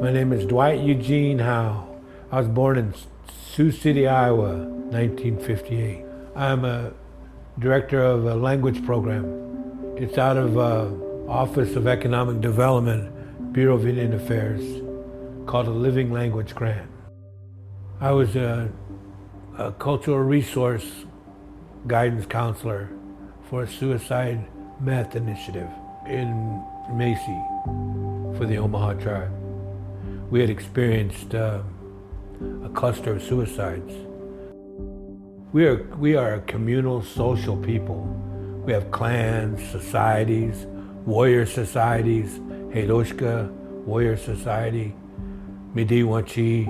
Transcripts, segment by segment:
My name is Dwight Eugene Howe. I was born in Sioux City, Iowa, 1958. I'm a director of a language program. It's out of Office of Economic Development, Bureau of Indian Affairs, called a Living Language Grant. I was a cultural resource guidance counselor for a suicide meth initiative in Macy for the Omaha tribe. We had experienced a cluster of suicides. We are a communal, social people. We have clans, societies, warrior societies, Heidoshka, warrior society, Midiwachi,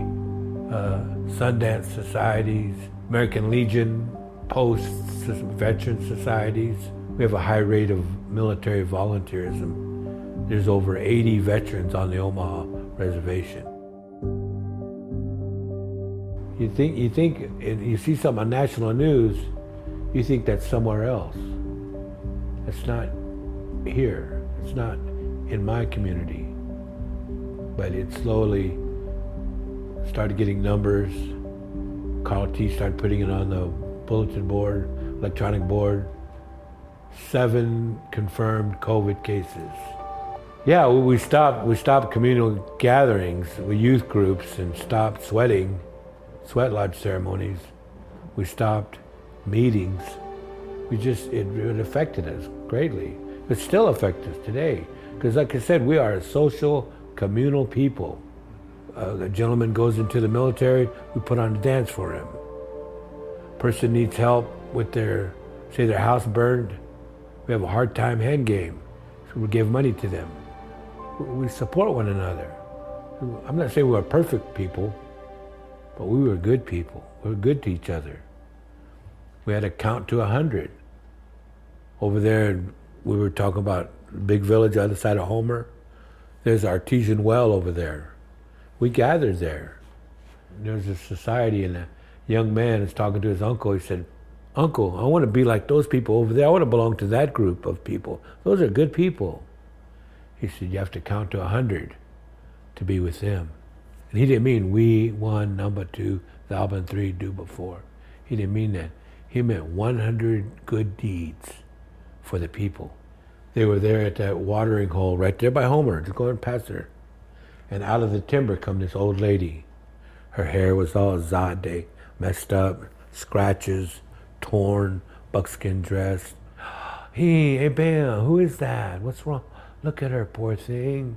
Sundance societies, American Legion, post veteran societies. We have a high rate of military volunteerism. There's over 80 veterans on the Omaha reservation. You see something on national news, you think that's somewhere else. It's not here. It's not in my community. But it slowly started getting numbers. Carl T started putting it on the bulletin board, electronic board. 7 confirmed COVID cases. Yeah, we stopped communal gatherings with youth groups and stopped sweat lodge ceremonies. We stopped meetings. It affected us greatly. It still affects us today. Because like I said, we are a social, communal people. A gentleman goes into the military, we put on a dance for him. Person needs help with their house burned, we have a hard time hand game, so we give money to them. We support one another. I'm not saying we were perfect people, but we were good people. We were good to each other. We had to count to 100. Over there, we were talking about the big village on the other side of Homer. There's an artesian well over there. We gathered there. There's a society, and a young man is talking to his uncle. He said, "Uncle, I want to be like those people over there. I want to belong to that group of people. Those are good people." He said, "You have to count to 100 to be with them." And he didn't mean we, 1, number 2, thou and 3, do before. He didn't mean that. He meant 100 good deeds for the people. They were there at that watering hole right there by Homer, just going past her. And out of the timber come this old lady. Her hair was all zade, messed up, scratches, torn, buckskin dress. Hey Bam, who is that? What's wrong? Look at her, poor thing.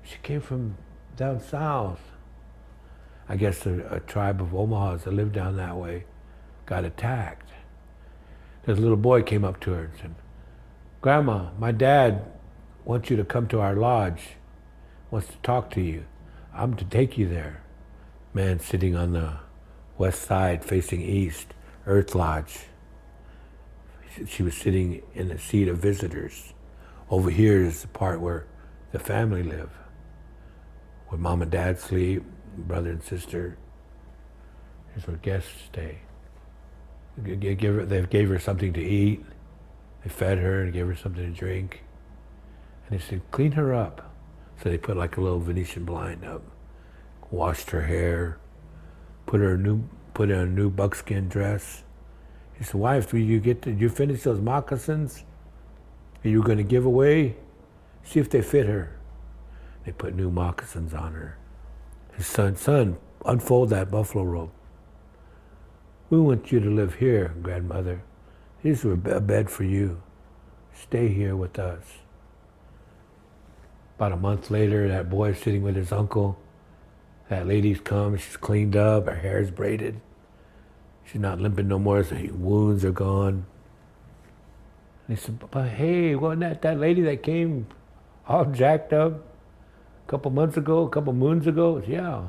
She came from down south. I guess a tribe of Omahas that lived down that way got attacked. This little boy came up to her and said, "Grandma, my dad wants you to come to our lodge, wants to talk to you. I'm to take you there." Man sitting on the west side facing east, Earth Lodge. She was sitting in the seat of visitors. Over here is the part where the family live, where mom and dad sleep, brother and sister. Here's where guests stay. They gave her something to eat. They fed her and gave her something to drink. And they said, "Clean her up." So they put like a little Venetian blind up, washed her hair, put in a new buckskin dress. He said, "Wife, did you finish those moccasins that you were going to give away? See if they fit her." They put new moccasins on her. His son, unfold that buffalo robe. "We want you to live here, grandmother. Here's a bed for you. Stay here with us." About a month later, that boy's sitting with his uncle. That lady's come, she's cleaned up, her hair's braided. She's not limping no more, so her wounds are gone. And he said, "But hey, wasn't that lady that came all jacked up a couple moons ago? Yeah.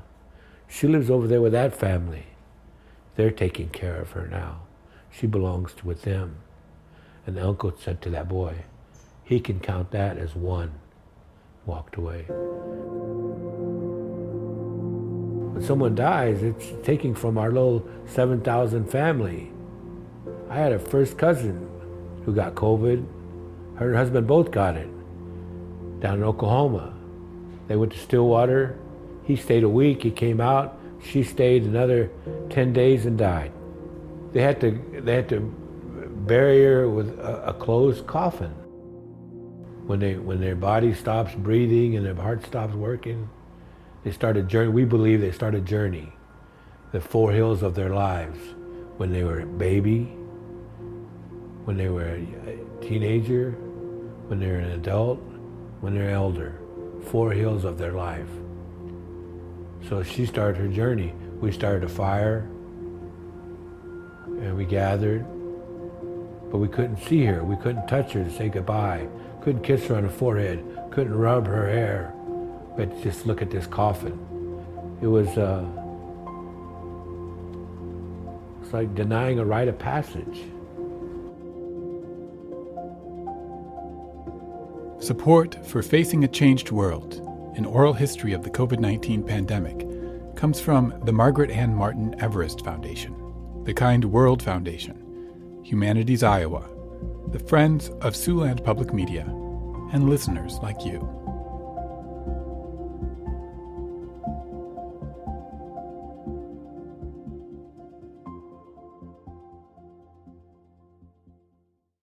She lives over there with that family. They're taking care of her now. She belongs with them." And the uncle said to that boy, he can count that as 1. Walked away. When someone dies, it's taking from our little 7,000 family. I had a first cousin who got COVID. Her and her husband both got it down in Oklahoma. They went to Stillwater. He stayed a week, he came out, she stayed another 10 days and died. They had to bury her with a closed coffin. When their body stops breathing and their heart stops working, they started journey. We believe they started journey, the 4 hills of their lives, when they were a baby, when they were a teenager, when they were an adult, when they're elder. 4 hills of their life. So she started her journey. We started a fire, and we gathered, but we couldn't see her. We couldn't touch her to say goodbye. Couldn't kiss her on the forehead. Couldn't rub her hair. But just look at this coffin. It was it's like denying a rite of passage. Support for Facing a Changed World, an oral history of the COVID-19 pandemic, comes from the Margaret Ann Martin Everest Foundation, the Kind World Foundation, Humanities Iowa, the Friends of Siouxland Public Media, and listeners like you.